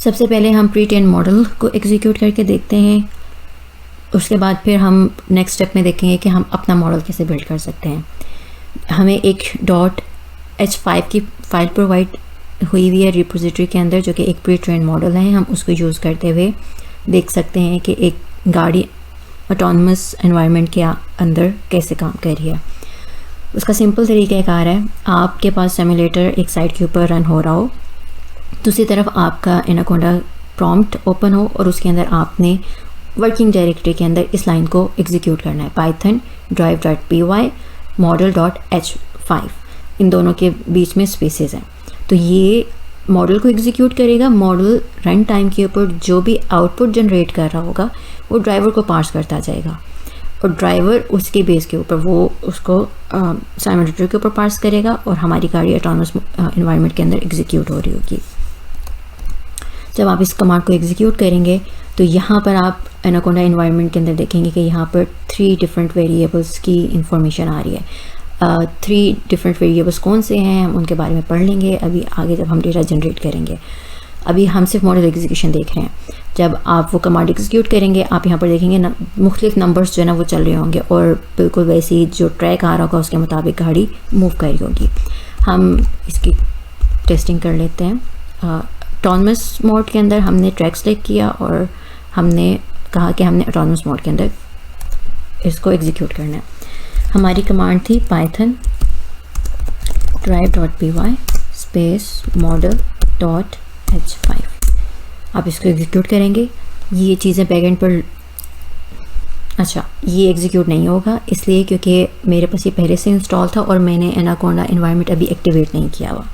सबसे पहले हम प्री ट्रेन मॉडल को एग्जीक्यूट करके देखते हैं, उसके बाद फिर हम नेक्स्ट स्टेप में देखेंगे कि हम अपना मॉडल कैसे बिल्ड कर सकते हैं। हमें एक .h5 की फाइल प्रोवाइड हुई हुई है रिपोजिटरी के अंदर, जो कि एक प्री ट्रेन मॉडल है। हम उसको यूज़ करते हुए देख सकते हैं कि एक गाड़ी ऑटोनमस एनवायरनमेंट के अंदर कैसे काम कर रही है। उसका सिंपल तरीक़ाकार है, आपके पास सिमुलेटर एक साइट के ऊपर रन हो रहा हो, दूसरी तरफ आपका एनाकोंडा प्रॉम्प्ट ओपन हो और उसके अंदर आपने वर्किंग डायरेक्टरी के अंदर इस लाइन को एग्जीक्यूट करना है, पाइथन drive.py model.h5, इन दोनों के बीच में स्पेसेस हैं। तो ये मॉडल को एग्जीक्यूट करेगा। मॉडल रन टाइम के ऊपर जो भी आउटपुट जनरेट कर रहा होगा वो ड्राइवर को पार्स करता जाएगा, और ड्राइवर उसके बेस के ऊपर वो उसको सिमुलेटर के ऊपर पार्स करेगा और हमारी गाड़ी ऑटोनमस एनवायरनमेंट के अंदर एग्जीक्यूट हो रही होगी। जब आप इस कमांड को एग्जीक्यूट करेंगे तो यहाँ पर आप एनाकोंडा एनवायरनमेंट के अंदर देखेंगे कि यहाँ पर 3 डिफरेंट वेरिएबल्स की इंफॉर्मेशन आ रही है। 3 डिफरेंट वेरिएबल्स कौन से हैं हम उनके बारे में पढ़ लेंगे अभी आगे जब हम डेटा जनरेट करेंगे। अभी हम सिर्फ मॉडल एग्जीक्यूशन देख रहे हैं। जब आप वो कमांड एग्जीक्यूट करेंगे आप यहाँ पर देखेंगे मुख्तलिफ नंबर्स जो है ना वो चल रहे होंगे, और बिल्कुल वैसे ही जो ट्रैक आ रहा होगा उसके मुताबिक गाड़ी मूव कर रही होगी। हम इसकी टेस्टिंग कर लेते हैं। ऑटोनमस मोड के अंदर हमने ट्रैक सेलेक्ट किया और हमने कहा कि हमने ऑटोनमस मोड के अंदर इसको एग्जीक्यूट करना है। हमारी कमांड थी पाइथन drive.py स्पेस model.h5। आप इसको एग्जीक्यूट करेंगे। ये चीज़ें बैकएंड पर, अच्छा ये एग्जीक्यूट नहीं होगा इसलिए क्योंकि मेरे पास ये पहले से इंस्टॉल था और मैंने एनाकोंडा एनवायरनमेंट अभी एक्टिवेट नहीं किया हुआ।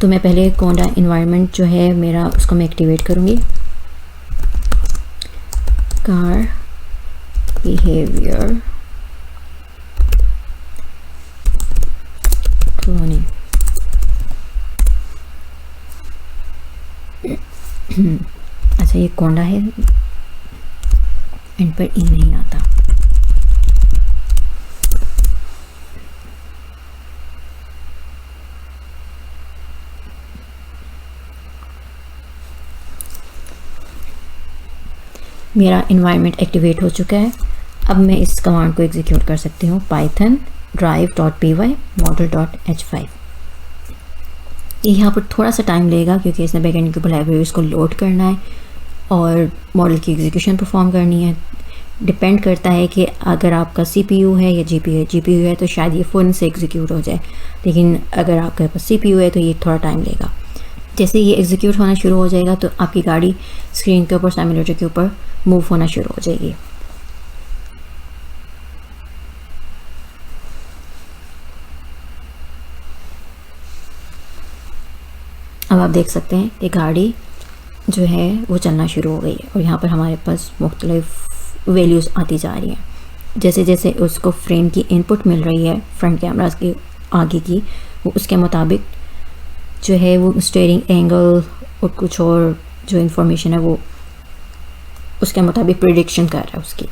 तो मैं पहले कोंडा एनवायरनमेंट जो है मेरा उसको मैं एक्टिवेट करूँगी। कार बिहेवियर क्लोनिंग, अच्छा ये कोंडा है, इन पर ई नहीं आता। मेरा इन्वायरमेंट एक्टिवेट हो चुका है। अब मैं इस कमांड को एग्जीक्यूट कर सकती हूँ, पाइथन drive.py model.h5। ये यहाँ पर थोड़ा सा टाइम लेगा क्योंकि इसने बैकएंड के ऊपर लाइब्रेरीज को लोड करना है और मॉडल की एग्जीक्यूशन परफॉर्म करनी है। डिपेंड करता है कि अगर आपका CPU है या GPU है तो शायद ये फ़ौरन से एग्जीक्यूट हो जाए, लेकिन अगर आपके पास CPU है तो ये थोड़ा टाइम लेगा। जैसे ये एग्जीक्यूट होना शुरू हो जाएगा तो आपकी गाड़ी स्क्रीन के ऊपर सिमुलेटर के ऊपर मूव होना शुरू हो जाएगी। अब आप देख सकते हैं कि गाड़ी जो है वो चलना शुरू हो गई है और यहाँ पर हमारे पास मुख्तलिफ वैल्यूज़ आती जा रही हैं। जैसे जैसे उसको फ्रेम की इनपुट मिल रही है फ्रंट कैमरास के आगे की, वो उसके मुताबिक जो है वो स्टीयरिंग एंगल और कुछ और जो इंफॉर्मेशन है वो उसके मुताबिक प्रेडिक्शन कर रहा है उसकी।